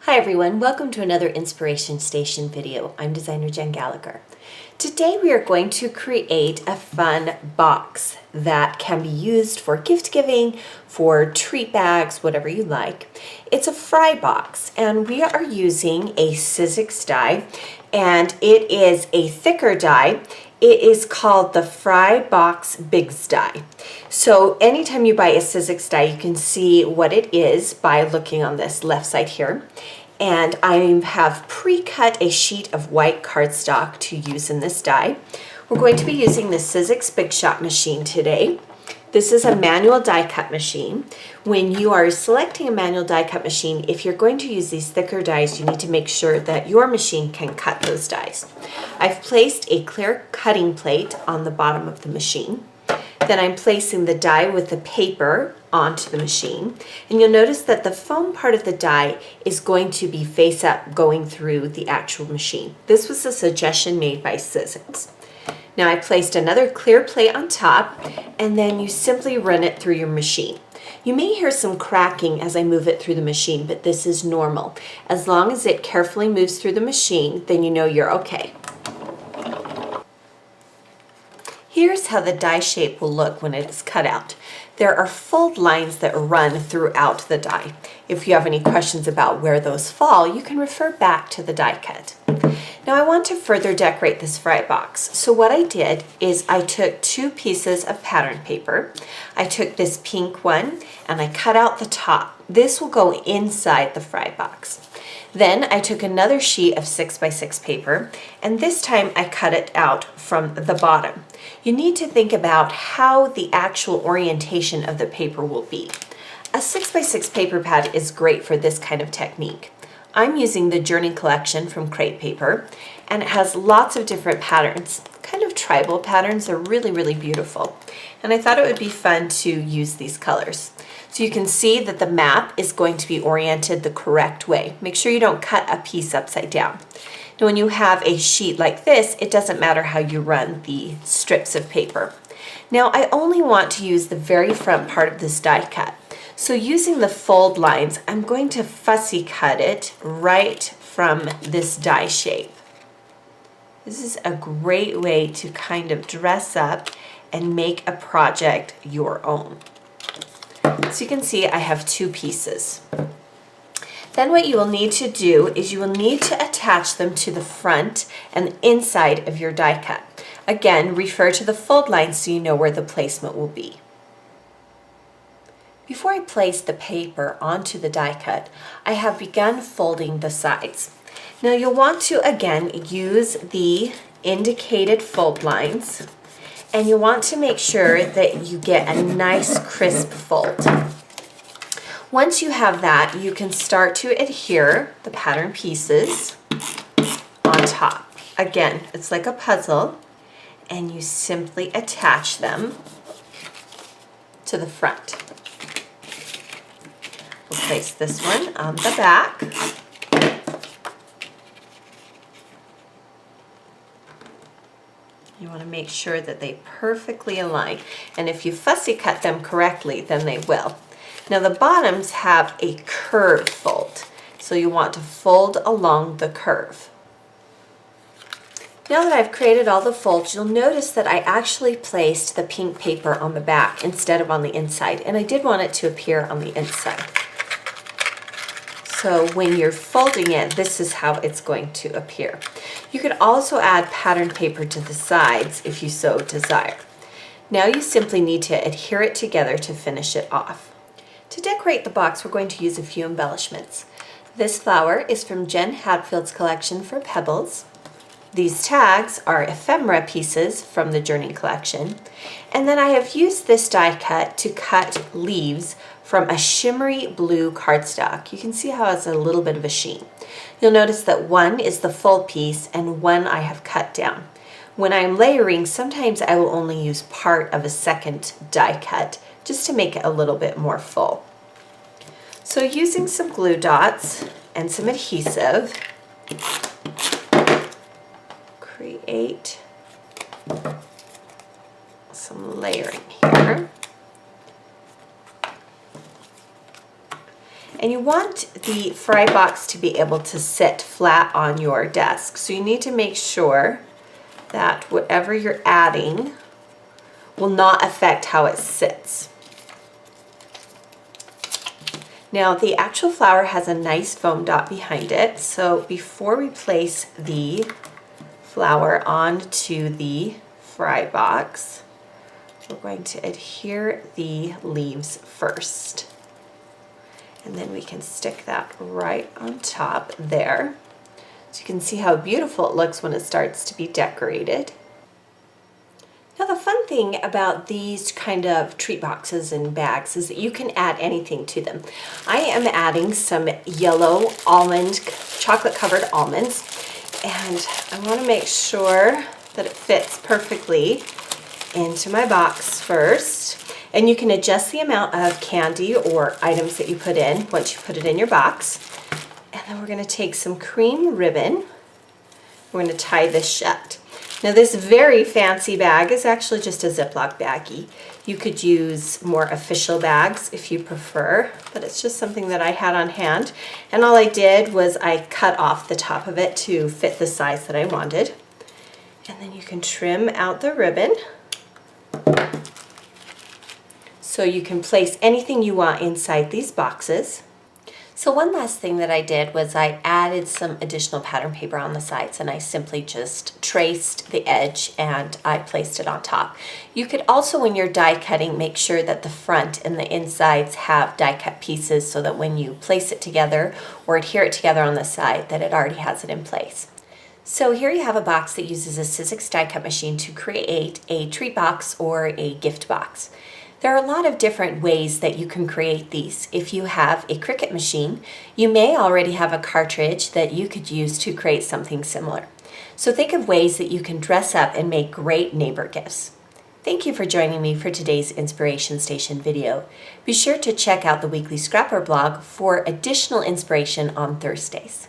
Hi everyone, welcome to another Inspiration Station video. I'm designer Jen Gallacher. Today we are going to create a fun box that can be used for gift giving, for treat bags, whatever you like. It's a fry box and we are using a Sizzix die and it is a thicker die. It is called the Fry Box Bigs die. So anytime you buy a Sizzix die, you can see what it is by looking on this left side here. And I have pre-cut a sheet of white cardstock to use in this die. We're going to be using the Sizzix Big Shot machine today. This is a manual die cut machine. When you are selecting a manual die cut machine, if you're going to use these thicker dies, you need to make sure that your machine can cut those dies. I've placed a clear cutting plate on the bottom of the machine. Then I'm placing the die with the paper onto the machine. And you'll notice that the foam part of the die is going to be face up going through the actual machine. This was a suggestion made by Sizzix. Now I placed another clear plate on top and then you simply run it through your machine. You may hear some cracking as I move it through the machine, but this is normal. As long as it carefully moves through the machine, then you know you're okay. Here's how the die shape will look when it is cut out. There are fold lines that run throughout the die. If you have any questions about where those fall, you can refer back to the die cut. Now I want to further decorate this fry box. So what I did is I took 2 pieces of pattern paper. I took this pink one and I cut out the top. This will go inside the fry box. Then I took another sheet of 6x6 paper and this time I cut it out from the bottom. You need to think about how the actual orientation of the paper will be. A 6x6 paper pad is great for this kind of technique. I'm using the Journey collection from Crepe Paper and it has lots of different patterns, kind of tribal patterns. They're really beautiful. And I thought it would be fun to use these colors. So you can see that the map is going to be oriented the correct way. Make sure you don't cut a piece upside down. Now when you have a sheet like this, it doesn't matter how you run the strips of paper. Now I only want to use the very front part of this die cut. So using the fold lines, I'm going to fussy cut it right from this die shape. This is a great way to kind of dress up and make a project your own. So you can see I have 2 pieces. Then what you will need to do is you will need to attach them to the front and the inside of your die cut. Again, refer to the fold lines so you know where the placement will be. Before I place the paper onto the die cut, I have begun folding the sides. Now you'll want to again use the indicated fold lines and you want to make sure that you get a nice crisp fold. Once you have that, you can start to adhere the pattern pieces on top. Again, it's like a puzzle and you simply attach them to the front. We'll place this one on the back. You want to make sure that they perfectly align. And if you fussy cut them correctly, then they will. Now the bottoms have a curved fold, so you want to fold along the curve. Now that I've created all the folds, you'll notice that I actually placed the pink paper on the back instead of on the inside, and I did want it to appear on the inside. So when you're folding it, this is how it's going to appear. You could also add pattern paper to the sides if you so desire. Now you simply need to adhere it together to finish it off. To decorate the box, we're going to use a few embellishments. This flower is from Jen Hadfield's collection for Pebbles. These tags are ephemera pieces from the Journey collection. And then I have used this die cut to cut leaves from a shimmery blue cardstock. You can see how it's a little bit of a sheen. You'll notice that one is the full piece and one I have cut down. When I'm layering, sometimes I will only use part of a second die cut just to make it a little bit more full. So using some glue dots and some adhesive, create some layering here. And you want the fry box to be able to sit flat on your desk. So you need to make sure that whatever you're adding will not affect how it sits. Now the actual flour has a nice foam dot behind it, so before we place the flour onto the fry box, we're going to adhere the leaves first. And then we can stick that right on top there. So you can see how beautiful it looks when it starts to be decorated. Now the fun thing about these kind of treat boxes and bags is that you can add anything to them. I am adding some yellow chocolate covered almonds, and I want to make sure that it fits perfectly into my box first. And you can adjust the amount of candy or items that you put in once you put it in your box. And then we're going to take some cream ribbon. We're going to tie this shut. Now this very fancy bag is actually just a Ziploc baggie. You could use more official bags if you prefer, but it's just something that I had on hand. And all I did was I cut off the top of it to fit the size that I wanted. And then you can trim out the ribbon. So you can place anything you want inside these boxes. So one last thing that I did was I added some additional pattern paper on the sides, and I simply just traced the edge and I placed it on top. You could also, when you're die cutting, make sure that the front and the insides have die cut pieces so that when you place it together or adhere it together on the side, that it already has it in place. So here you have a box that uses a Sizzix die cut machine to create a treat box or a gift box. There are a lot of different ways that you can create these. If you have a Cricut machine, you may already have a cartridge that you could use to create something similar. So think of ways that you can dress up and make great neighbor gifts. Thank you for joining me for today's Inspiration Station video. Be sure to check out the weekly Scrapbook blog for additional inspiration on Thursdays.